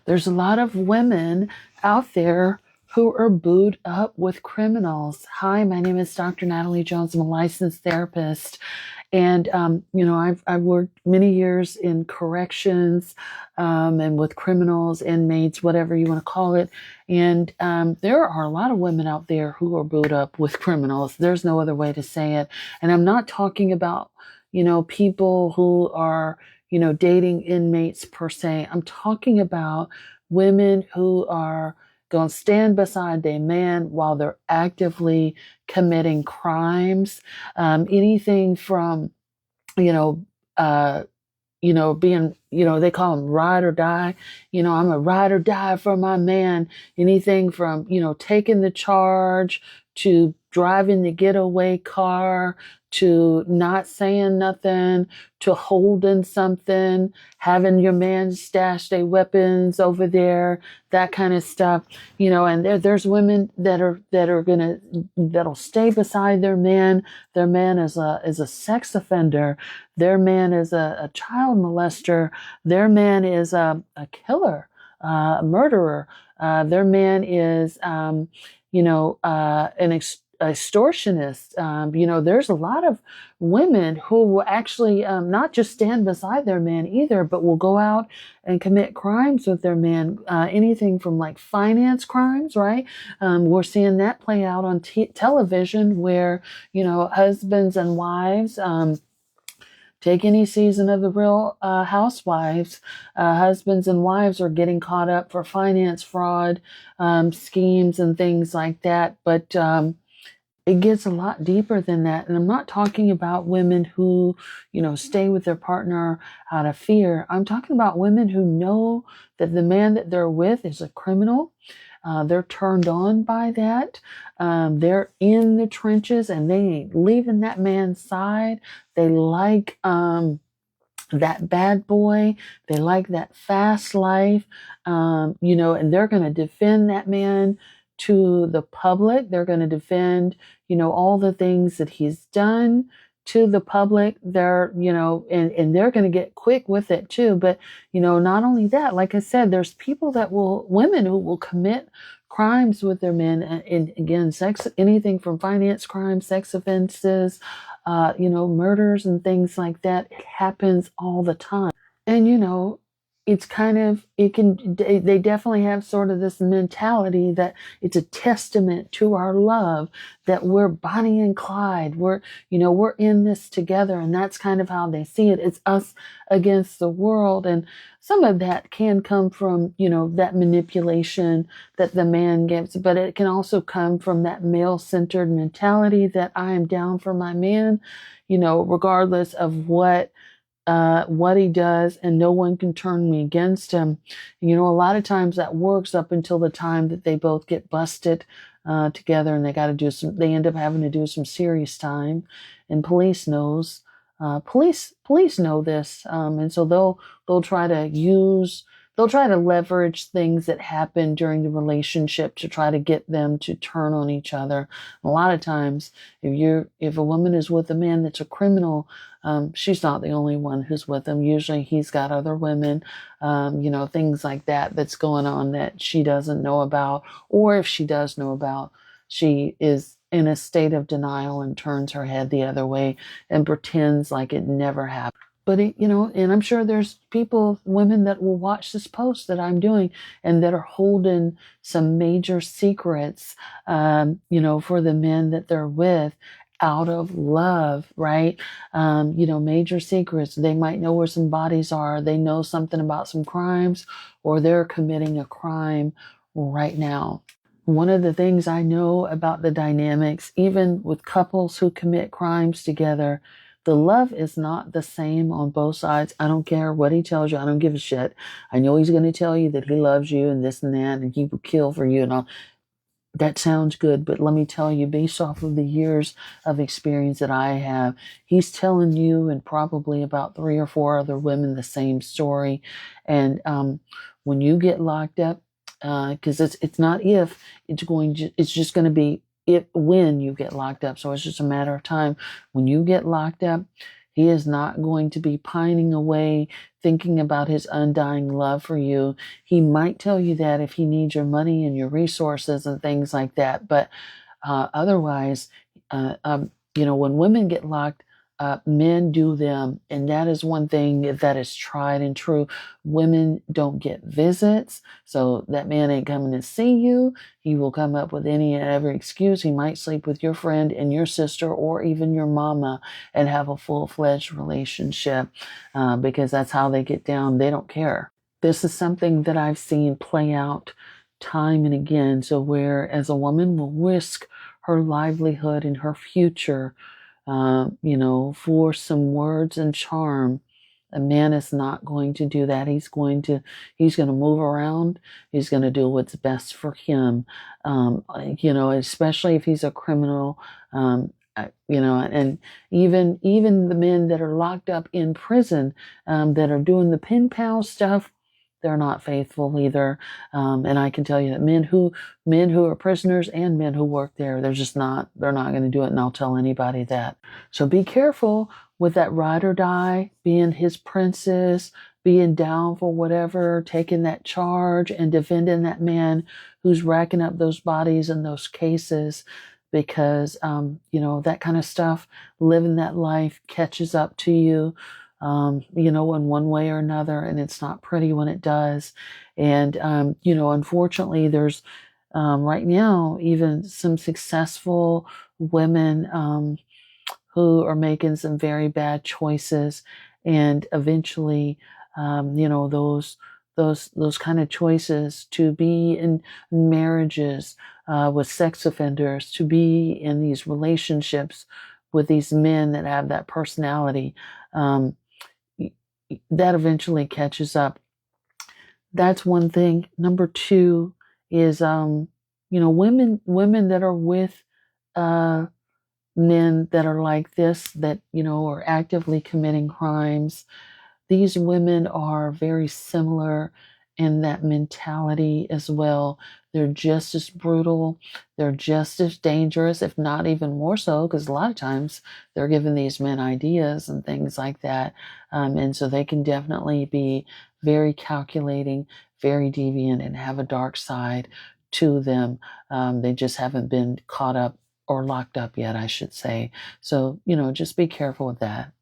There's a lot of women out there who are booed up with criminals. Hi, my name is Dr. Natalie Jones. I'm a licensed therapist. And, I've worked many years in corrections and with criminals, inmates, whatever you want to call it. And there are a lot of women out there who are booed up with criminals. There's no other way to say it. And I'm not talking about, people who are, dating inmates per se. I'm talking about women who are going to stand beside their man while they're actively committing crimes. Anything from, you know, uh, being, they call them ride or die. I'm a ride or die for my man. Anything from, taking the charge to driving the getaway car to not saying nothing to holding something, having your man stash their weapons over there, that kind of stuff. And there's women that'll stay beside their man. Their man is a sex offender. Their man is a child molester. Their man is a killer, a murderer. Their man is, an extortionist. There's a lot of women who will actually not just stand beside their man either, but will go out and commit crimes with their man. Anything from like finance crimes, right? We're seeing that play out on television where, husbands and wives, take any season of the Real Housewives. Husbands and wives are getting caught up for finance fraud schemes and things like that. But it gets a lot deeper than that. And I'm not talking about women who, stay with their partner out of fear. I'm talking about women who know that the man that they're with is a criminal. They're turned on by that. They're in the trenches and they ain't leaving that man's side. They like that bad boy. They like that fast life, and they're going to defend that man to the public. They're going to defend, all the things that he's done to the public. They're, and they're going to get quick with it too. But, not only that, like I said, there's women who will commit crimes with their men. And again, anything from finance crimes, sex offenses, murders and things like that. It happens all the time. And, it's kind of, they definitely have sort of this mentality that it's a testament to our love that we're Bonnie and Clyde. We're in this together. And that's kind of how they see it. It's us against the world. And some of that can come from, that manipulation that the man gives, but it can also come from that male-centered mentality that I am down for my man, regardless of what he does, and no one can turn me against him. A lot of times that works up until the time that they both get busted together, and they end up having to do some serious time, and police knows. Police know this, and so they'll try to leverage things that happen during the relationship to try to get them to turn on each other. A lot of times, if a woman is with a man that's a criminal, she's not the only one who's with him. Usually he's got other women, things like that's going on that she doesn't know about. Or if she does know about, she is in a state of denial and turns her head the other way and pretends like it never happened. But, and I'm sure there's women that will watch this post that I'm doing and that are holding some major secrets, for the men that they're with out of love, right? Major secrets. They might know where some bodies are. They know something about some crimes, or they're committing a crime right now. One of the things I know about the dynamics, even with couples who commit crimes together, the love is not the same on both sides. I don't care what he tells you. I don't give a shit. I know he's going to tell you that he loves you and this and that, and he will kill for you and all. That sounds good, but let me tell you, based off of the years of experience that I have, he's telling you and probably about 3 or 4 other women the same story. And when you get locked up, because it's not if, it's just going to be when you get locked up. So it's just a matter of time. When you get locked up, He is not going to be pining away thinking about his undying love for you. He might tell you that if he needs your money and your resources and things like that, but otherwise, uh, um, when women get locked, men do them, and that is one thing that is tried and true. Women don't get visits, so that man ain't coming to see you. He will come up with any and every excuse. He might sleep with your friend and your sister or even your mama and have a full-fledged relationship because that's how they get down. They don't care. This is something that I've seen play out time and again. So, where as a woman will risk her livelihood and her future, for some words and charm, a man is not going to do that. He's going to move around. He's going to do what's best for him. Especially if he's a criminal. And even the men that are locked up in prison, that are doing the pen pal stuff, they're not faithful either. And I can tell you that men who are prisoners and men who work there, they're not going to do it. And I'll tell anybody that. So be careful with that ride or die, being his princess, being down for whatever, taking that charge and defending that man who's racking up those bodies in those cases, because, that kind of stuff, living that life catches up to you, in one way or another, and it's not pretty when it does. And, unfortunately, there's right now even some successful women who are making some very bad choices, and eventually, those kind of choices to be in marriages with sex offenders, to be in these relationships with these men that have that personality, um, that eventually catches up. That's one thing. Number two is, women that are with uh, men that are like this, that, are actively committing crimes. These women are very similar in that mentality as well. They're just as brutal. They're just as dangerous, if not even more so, because a lot of times they're giving these men ideas and things like that. And so they can definitely be very calculating, very deviant, and have a dark side to them. They just haven't been caught up or locked up yet, I should say. So, just be careful with that.